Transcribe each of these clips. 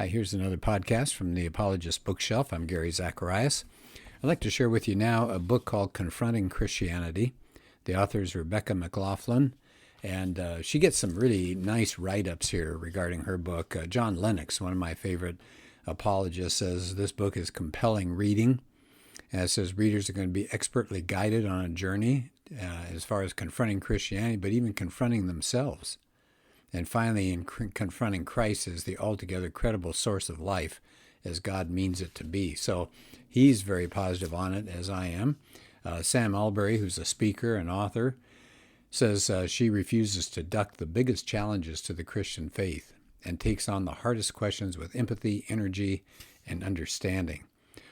Hi, here's another podcast from the Apologist bookshelf. I'm Gary Zacharias. I'd like to share with you now a book called Confronting Christianity. The author is Rebecca McLaughlin, and she gets some really nice write-ups here regarding her book. John Lennox, one of my favorite apologists, says this book is compelling reading. And it says readers are going to be expertly guided on a journey as far as confronting Christianity, but even confronting themselves. And finally, in confronting Christ as the altogether credible source of life as God means it to be. So he's very positive on it, as I am. Sam Albury, who's a speaker and author, says she refuses to duck the biggest challenges to the Christian faith and takes on the hardest questions with empathy, energy, and understanding.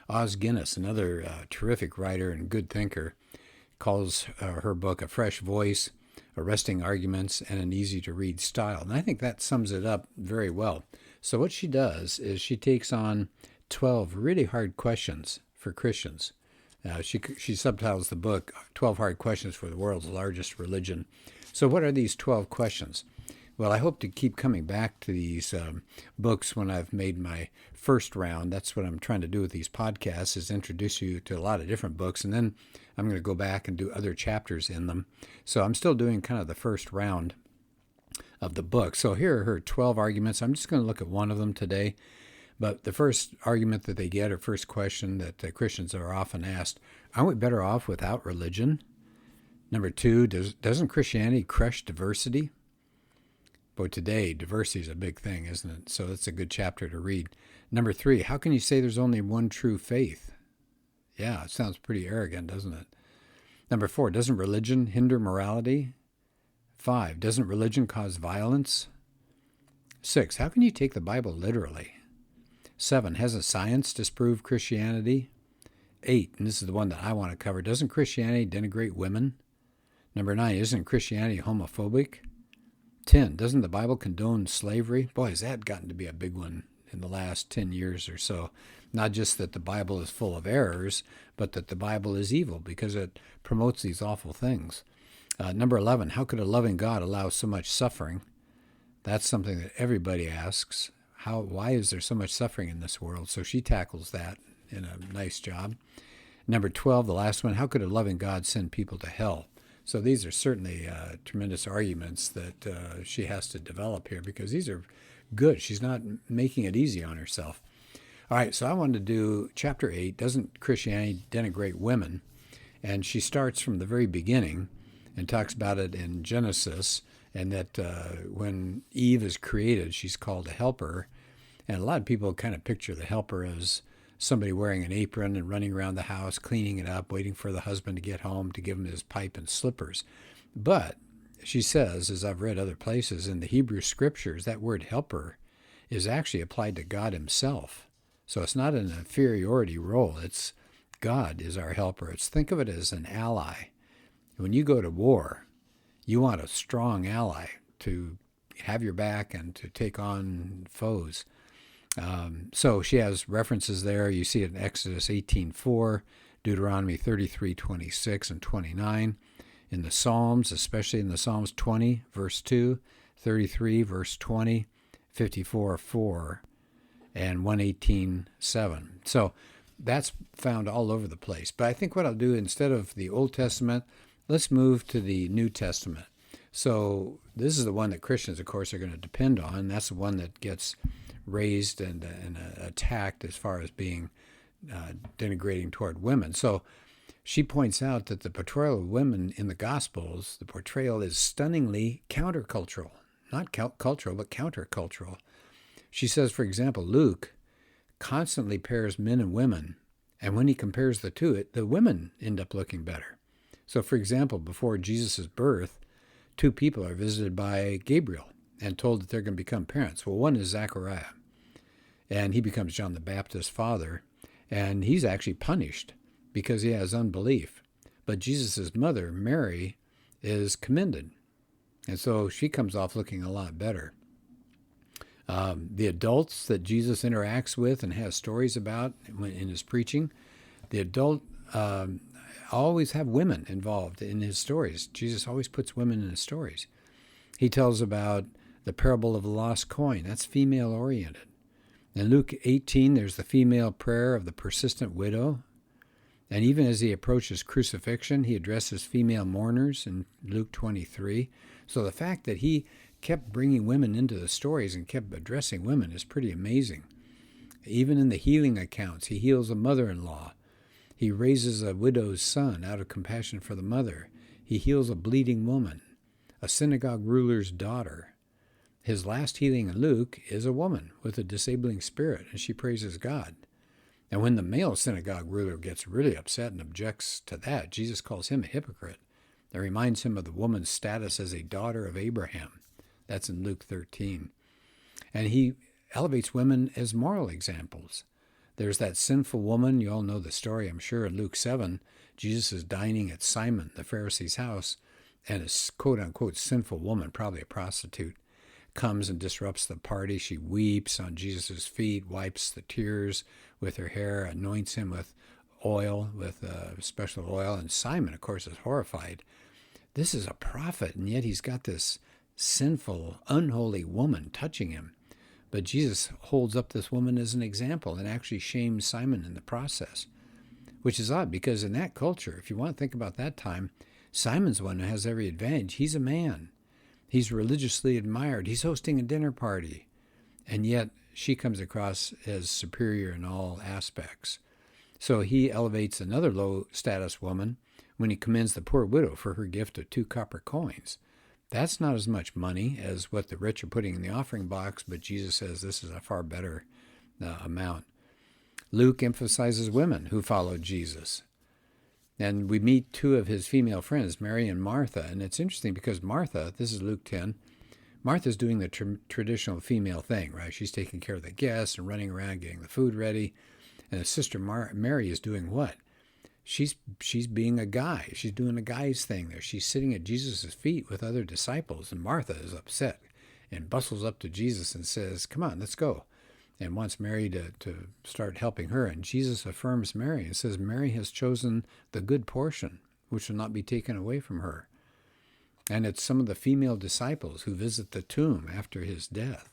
Os Guinness, another terrific writer and good thinker, calls her book a fresh voice, arresting arguments, and an easy-to-read style. And I think that sums it up very well. So what she does is she takes on 12 really hard questions for Christians. She subtitles the book, 12 Hard Questions for the World's Largest Religion. So what are these 12 questions? Well, I hope to keep coming back to these books when I've made my first round. That's what I'm trying to do with these podcasts, is introduce you to a lot of different books, and then I'm going to go back and do other chapters in them. So I'm still doing kind of the first round of the book. So here are her 12 arguments. I'm just going to look at one of them today. But the first argument that they get, or first question that Christians are often asked, aren't we better off without religion? Number two, doesn't Christianity crush diversity? But today, diversity is a big thing, isn't it? So that's a good chapter to read. Number three, how can you say there's only one true faith? Yeah, it sounds pretty arrogant, doesn't it? Number four, doesn't religion hinder morality? 5, doesn't religion cause violence? 6, how can you take the Bible literally? 7, hasn't science disproved Christianity? 8, and this is the one that I want to cover, doesn't Christianity denigrate women? Number 9, isn't Christianity homophobic? 10, doesn't the Bible condone slavery? Boy, has that gotten to be a big one in the last 10 years or so. Not just that the Bible is full of errors, but that the Bible is evil because it promotes these awful things. Number 11, how could a loving God allow so much suffering? That's something that everybody asks. Why is there so much suffering in this world? So she tackles that in a nice job. Number 12, the last one, how could a loving God send people to hell? So these are certainly tremendous arguments that she has to develop here, because these are good. She's not making it easy on herself. All right, so I wanted to do chapter 8, doesn't Christianity denigrate women? And she starts from the very beginning and talks about it in Genesis, and that when Eve is created, she's called a helper. And a lot of people kind of picture the helper as somebody wearing an apron and running around the house, cleaning it up, waiting for the husband to get home to give him his pipe and slippers. But she says, as I've read other places, in the Hebrew scriptures, that word helper is actually applied to God himself. So it's not an inferiority role. It's God is our helper. Think of it as an ally. When you go to war, you want a strong ally to have your back and to take on foes. So she has references there. You see it in Exodus 18:4, Deuteronomy 33:26 and 29, in the Psalms, especially in the Psalms 20, verse 2, 33, verse 20, 54:4, and 118:7. So that's found all over the place. But I think what I'll do, instead of the Old Testament, let's move to the New Testament. So this is the one that Christians, of course, are going to depend on. That's the one that gets raised and attacked as far as being denigrating toward women. So she points out that the portrayal of women in the Gospels, the portrayal is stunningly countercultural. Not cultural, but countercultural. She says, for example, Luke constantly pairs men and women, and when he compares the two, the women end up looking better. So, for example, before Jesus' birth, 2 people are visited by Gabriel and told that they're going to become parents. Well, one is Zachariah, and he becomes John the Baptist's father, and he's actually punished because he has unbelief. But Jesus' mother, Mary, is commended, and so she comes off looking a lot better. The adults that Jesus interacts with and has stories about in his preaching, the adult always have women involved in his stories. Jesus always puts women in his stories. He tells about the parable of the lost coin. That's female-oriented. In Luke 18, there's the female prayer of the persistent widow. And even as he approaches crucifixion, he addresses female mourners in Luke 23. So the fact that he kept bringing women into the stories and kept addressing women is pretty amazing. Even in the healing accounts, he heals a mother-in-law. He raises a widow's son out of compassion for the mother. He heals a bleeding woman, a synagogue ruler's daughter. His last healing in Luke is a woman with a disabling spirit, and she praises God. And when the male synagogue ruler gets really upset and objects to that, Jesus calls him a hypocrite. That reminds him of the woman's status as a daughter of Abraham. That's in Luke 13. And he elevates women as moral examples. There's that sinful woman, you all know the story, I'm sure, in Luke 7. Jesus is dining at Simon, the Pharisee's house, and a quote-unquote sinful woman, probably a prostitute, comes and disrupts the party. She weeps on Jesus' feet, wipes the tears with her hair, anoints him with oil, with special oil, and Simon, of course, is horrified. This is a prophet, and yet he's got this sinful, unholy woman touching him. But Jesus holds up this woman as an example and actually shames Simon in the process, which is odd because in that culture, if you want to think about that time, Simon's the one who has every advantage. He's a man. He's religiously admired. He's hosting a dinner party. And yet she comes across as superior in all aspects. So he elevates another low-status woman when he commends the poor widow for her gift of 2 copper coins. That's not as much money as what the rich are putting in the offering box, but Jesus says this is a far better amount. Luke emphasizes women who followed Jesus. And we meet 2 of his female friends, Mary and Martha. And it's interesting because Martha, this is Luke 10, Martha's doing the traditional female thing, right? She's taking care of the guests and running around getting the food ready. And his sister Mary is doing what? She's being a guy. She's doing a guy's thing there. She's sitting at Jesus' feet with other disciples. And Martha is upset and bustles up to Jesus and says, come on, let's go. And wants Mary to start helping her. And Jesus affirms Mary and says, Mary has chosen the good portion, which will not be taken away from her. And it's some of the female disciples who visit the tomb after his death.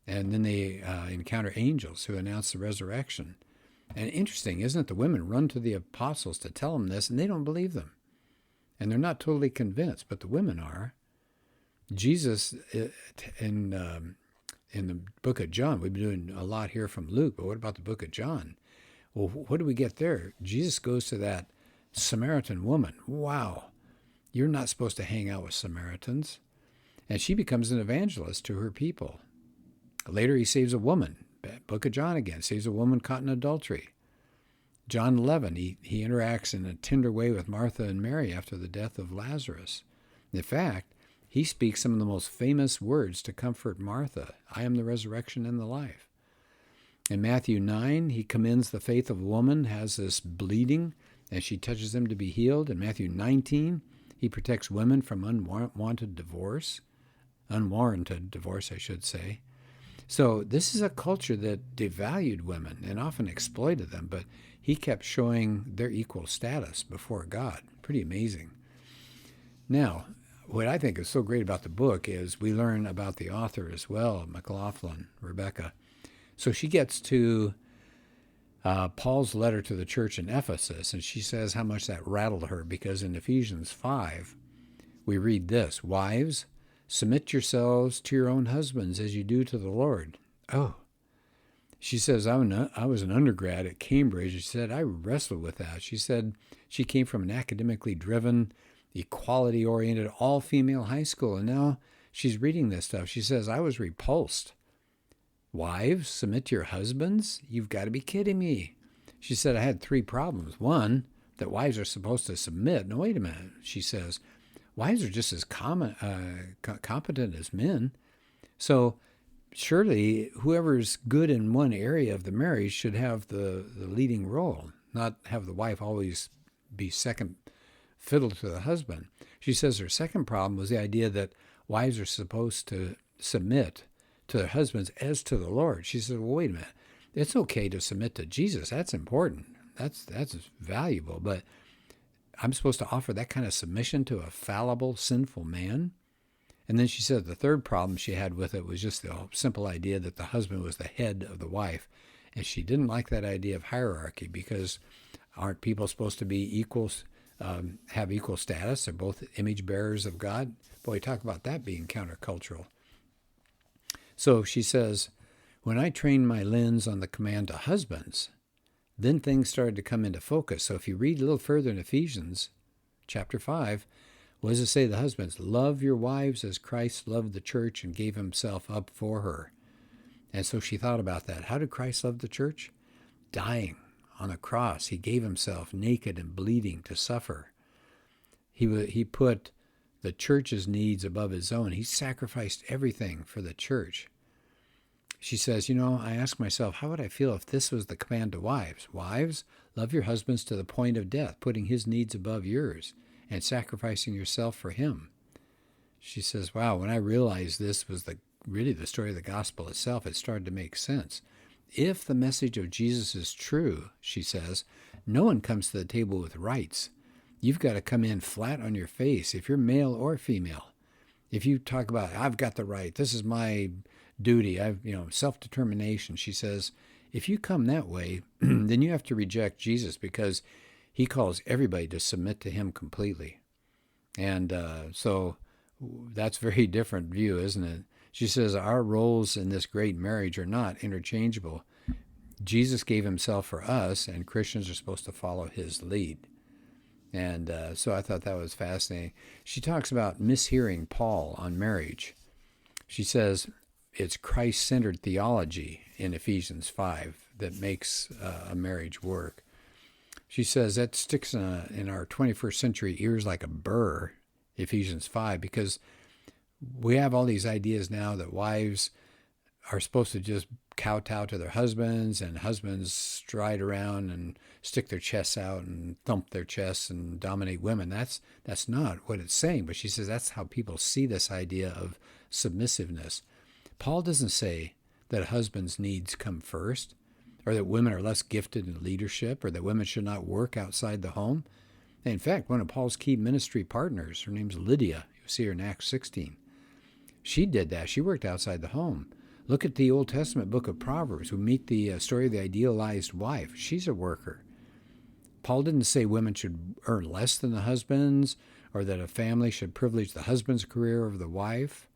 And then they encounter angels who announce the resurrection. And interesting, isn't it? The women run to the apostles to tell them this, and they don't believe them. And they're not totally convinced, but the women are. Jesus, in the book of John, we've been doing a lot here from Luke, but what about the book of John? Well, what do we get there? Jesus goes to that Samaritan woman. Wow, you're not supposed to hang out with Samaritans. And she becomes an evangelist to her people. Later, he saves a woman. Book of John again, saves a woman caught in adultery. John 11, he interacts in a tender way with Martha and Mary after the death of Lazarus. In fact, he speaks some of the most famous words to comfort Martha. I am the resurrection and the life. In Matthew 9, he commends the faith of a woman, has this bleeding, and she touches him to be healed. In Matthew 19, he protects women from unwarranted divorce, I should say. So this is a culture that devalued women and often exploited them, but he kept showing their equal status before God. Pretty amazing. Now, what I think is so great about the book is we learn about the author as well, McLaughlin, Rebecca. So she gets to Paul's letter to the church in Ephesus, and she says how much that rattled her, because in Ephesians 5, we read this, wives, submit yourselves to your own husbands as you do to the Lord. Oh, she says, I was an undergrad at Cambridge. She said, I wrestled with that. She said she came from an academically driven, equality-oriented, all-female high school, and now she's reading this stuff. She says, I was repulsed. Wives, submit to your husbands? You've got to be kidding me. She said, I had 3 problems. One, that wives are supposed to submit. No, wait a minute, she says. Wives are just as competent as men. So surely whoever's good in one area of the marriage should have the leading role, not have the wife always be second fiddle to the husband. She says her second problem was the idea that wives are supposed to submit to their husbands as to the Lord. She said, well, wait a minute. It's okay to submit to Jesus. That's important. That's valuable. But I'm supposed to offer that kind of submission to a fallible, sinful man? And then she said the third problem she had with it was just the simple idea that the husband was the head of the wife. And she didn't like that idea of hierarchy because aren't people supposed to be equals, have equal status? They're both image bearers of God. Boy, talk about that being countercultural. So she says, when I trained my lens on the command to husbands, then things started to come into focus. So if you read a little further in Ephesians chapter 5, what does it say to the husbands? Love your wives as Christ loved the church and gave himself up for her. And so she thought about that. How did Christ love the church? Dying on a cross. He gave himself naked and bleeding to suffer. He put the church's needs above his own. He sacrificed everything for the church. She says, I ask myself, how would I feel if this was the command to wives? Wives, love your husbands to the point of death, putting his needs above yours and sacrificing yourself for him. She says, wow, when I realized this was really the story of the gospel itself, it started to make sense. If the message of Jesus is true, she says, no one comes to the table with rights. You've got to come in flat on your face if you're male or female. If you talk about, I've got the right, this is my duty, self-determination, she says, if you come that way, then you have to reject Jesus because he calls everybody to submit to him completely. And so that's a very different view, isn't it? She says our roles in this great marriage are not interchangeable. Jesus gave himself for us, and Christians are supposed to follow his lead. And so I thought that was fascinating. She talks about mishearing Paul on marriage. She says it's Christ-centered theology in Ephesians 5 that makes a marriage work. She says that sticks in our 21st century ears like a burr, Ephesians 5, because we have all these ideas now that wives are supposed to just kowtow to their husbands, and husbands stride around and stick their chests out and thump their chests and dominate women. That's not what it's saying, but she says that's how people see this idea of submissiveness. Paul doesn't say that a husband's needs come first, or that women are less gifted in leadership, or that women should not work outside the home. In fact, one of Paul's key ministry partners, her name's Lydia, you see her in Acts 16. She did that. She worked outside the home. Look at the Old Testament book of Proverbs. We meet the story of the idealized wife. She's a worker. Paul didn't say women should earn less than the husbands, or that a family should privilege the husband's career over the wife.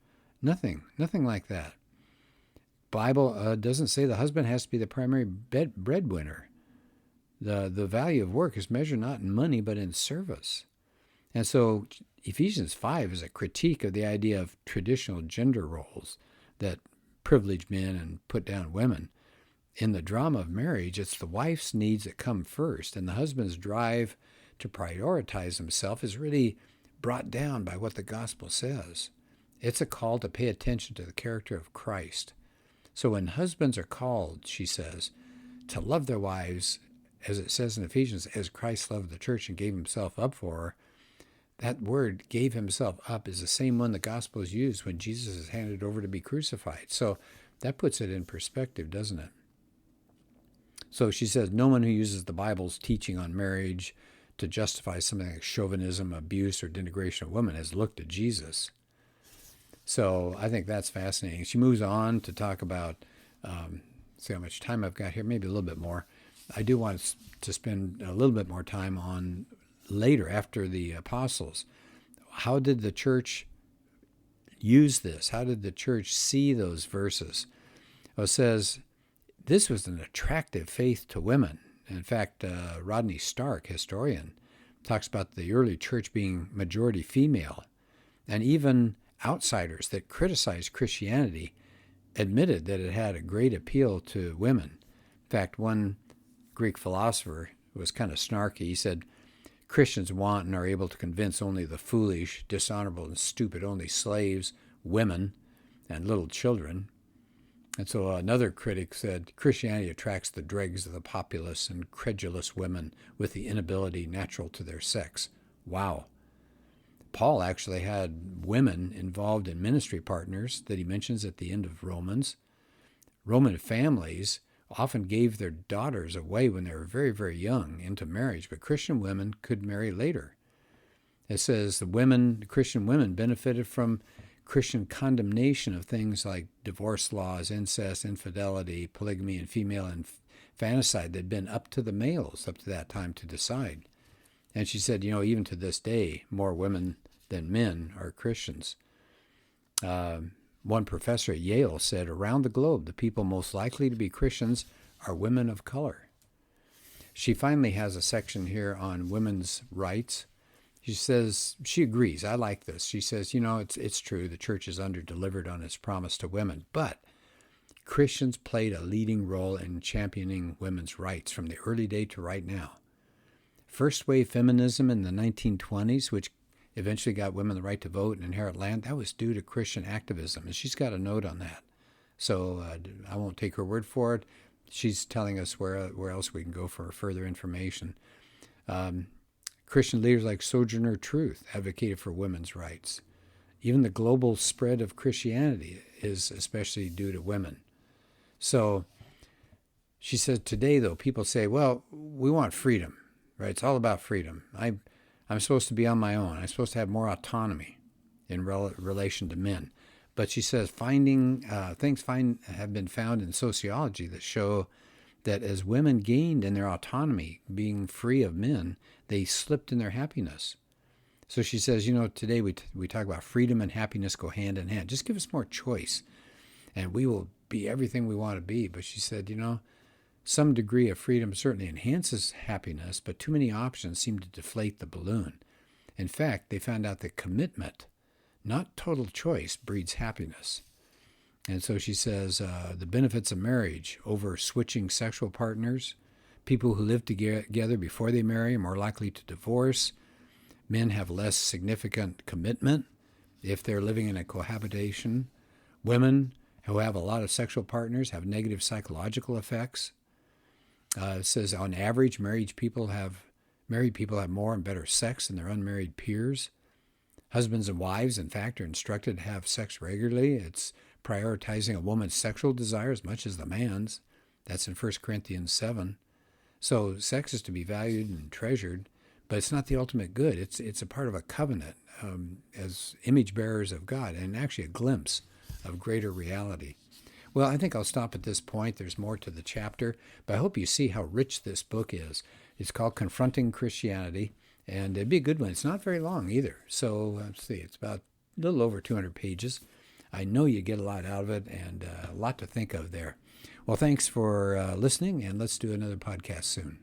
Nothing like that. Bible doesn't say the husband has to be the primary breadwinner. The value of work is measured not in money, but in service. And so Ephesians 5 is a critique of the idea of traditional gender roles that privilege men and put down women. In the drama of marriage, it's the wife's needs that come first, and the husband's drive to prioritize himself is really brought down by what the gospel says. It's a call to pay attention to the character of Christ. So when husbands are called, she says, to love their wives, as it says in Ephesians, as Christ loved the church and gave himself up for her, that word, gave himself up, is the same one the gospel is used when Jesus is handed over to be crucified. So that puts it in perspective, doesn't it? So she says, no one who uses the Bible's teaching on marriage to justify something like chauvinism, abuse, or denigration of women has looked at Jesus. So I think that's fascinating. She moves on to talk about, see how much time I've got here, maybe a little bit more. I do want to spend a little bit more time on later, after the apostles. How did the church use this? How did the church see those verses? Well, it says, this was an attractive faith to women. In fact, Rodney Stark, historian, talks about the early church being majority female, and even outsiders that criticized Christianity admitted that it had a great appeal to women. In fact, one Greek philosopher was kind of snarky. He said, Christians want and are able to convince only the foolish, dishonorable, and stupid, only slaves, women, and little children. And so another critic said, Christianity attracts the dregs of the populace and credulous women with the inability natural to their sex. Wow. Paul actually had women involved in ministry partners that he mentions at the end of Romans. Roman families often gave their daughters away when they were very, very young into marriage, but Christian women could marry later. It says the Christian women benefited from Christian condemnation of things like divorce laws, incest, infidelity, polygamy, and female infanticide that had been up to the males up to that time to decide. And she said, even to this day, more women than men are Christians. One professor at Yale said, around the globe, the people most likely to be Christians are women of color. She finally has a section here on women's rights. She says, she agrees, I like this. She says, it's true, the church is under-delivered on its promise to women, but Christians played a leading role in championing women's rights from the early day to right now. First wave feminism in the 1920s, which eventually got women the right to vote and inherit land, that was due to Christian activism, and she's got a note on that. So I won't take her word for it. She's telling us where else we can go for further information. Christian leaders like Sojourner Truth advocated for women's rights. Even the global spread of Christianity is especially due to women. So she said today, though, people say, well, we want freedom, right? It's all about freedom. I'm supposed to be on my own. I'm supposed to have more autonomy in relation to men. But she says things have been found in sociology that show that as women gained in their autonomy, being free of men, they slipped in their happiness. So she says, today we talk about freedom and happiness go hand in hand. Just give us more choice, and we will be everything we want to be. But she said, some degree of freedom certainly enhances happiness, but too many options seem to deflate the balloon. In fact, they found out that commitment, not total choice, breeds happiness. And so she says the benefits of marriage over switching sexual partners, people who live together before they marry are more likely to divorce, men have less significant commitment if they're living in a cohabitation, women who have a lot of sexual partners have negative psychological effects. It says on average, married people have more and better sex than their unmarried peers. Husbands and wives, in fact, are instructed to have sex regularly. It's prioritizing a woman's sexual desire as much as the man's. That's in 1 Corinthians 7. So sex is to be valued and treasured, but it's not the ultimate good. It's a part of a covenant as image bearers of God, and actually a glimpse of greater reality. Well, I think I'll stop at this point. There's more to the chapter, but I hope you see how rich this book is. It's called Confronting Christianity, and it'd be a good one. It's not very long either. So let's see, it's about a little over 200 pages. I know you get a lot out of it and a lot to think of there. Well, thanks for listening, and let's do another podcast soon.